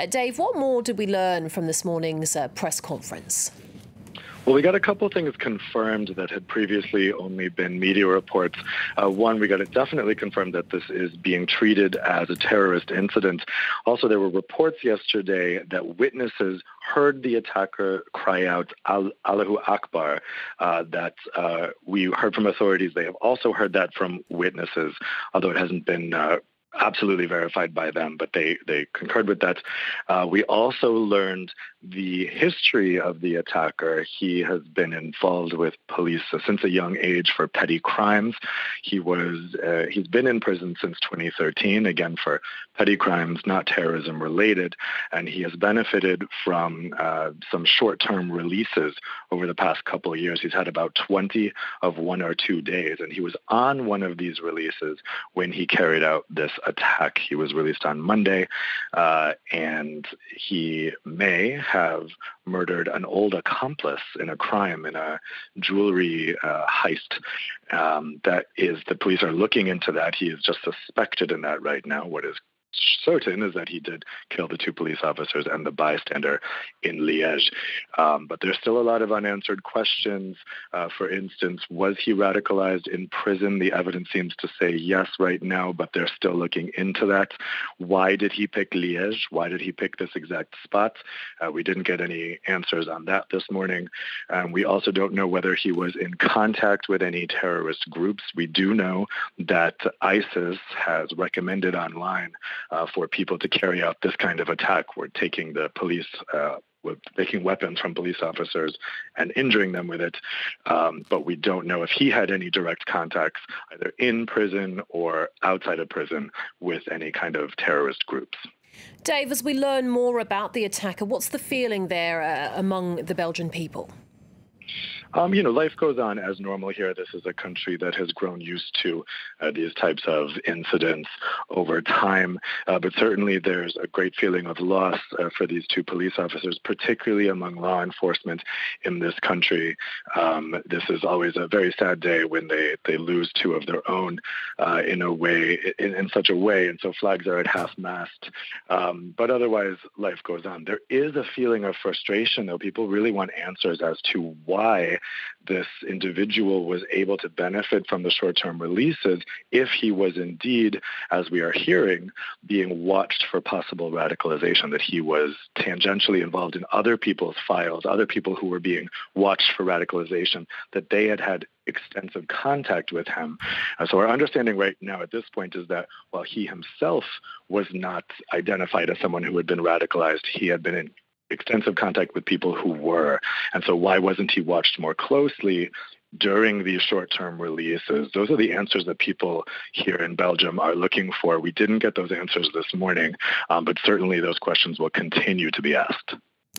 Dave, what more did we learn from this morning's press conference? Well, we got a couple things confirmed that had previously only been media reports. One, we got it definitely confirmed that this is being treated as a terrorist incident. Also, there were reports yesterday that witnesses heard the attacker cry out, Allahu Akbar. We heard from authorities. They have also heard that from witnesses, although it hasn't been absolutely verified by them, but they concurred with that. We also learned the history of the attacker. He has been involved with police since a young age for petty crimes. He's been in prison since 2013, again for petty crimes, not terrorism related, and he has benefited from some short-term releases over the past couple of years. He's had about 20 of 1 or 2 days, and he was on one of these releases when he carried out this attack. He was released on Monday, and he may have murdered an old accomplice in a crime, in a jewelry heist. The police are looking into that. He is just suspected in that right now. What is certain is that he did kill the 2 police officers and the bystander in Liège. But there's still a lot of unanswered questions. For instance, was he radicalized in prison? The evidence seems to say yes right now, but they're still looking into that. Why did he pick Liège? Why did he pick this exact spot? We didn't get any answers on that this morning. We also don't know whether he was in contact with any terrorist groups. We do know that ISIS has recommended online for people to carry out this kind of attack. We're taking the police, taking weapons from police officers and injuring them with it. But we don't know if he had any direct contacts, either in prison or outside of prison, with any kind of terrorist groups. Dave, as we learn more about the attacker, what's the feeling there among the Belgian people? Life goes on as normal here. This is a country that has grown used to these types of incidents over time. But certainly there's a great feeling of loss for these 2 police officers, particularly among law enforcement in this country. This is always a very sad day when they lose 2 of their own in such a way. And so flags are at half-mast. But otherwise, life goes on. There is a feeling of frustration, though. People really want answers as to why this individual was able to benefit from the short-term releases if he was indeed, as we are hearing, being watched for possible radicalization, that he was tangentially involved in other people's files, other people who were being watched for radicalization, that they had extensive contact with him. So our understanding right now at this point is that while he himself was not identified as someone who had been radicalized, he had been in extensive contact with people who were. And so why wasn't he watched more closely during these short-term releases? Those are the answers that people here in Belgium are looking for. We didn't get those answers this morning, but certainly those questions will continue to be asked.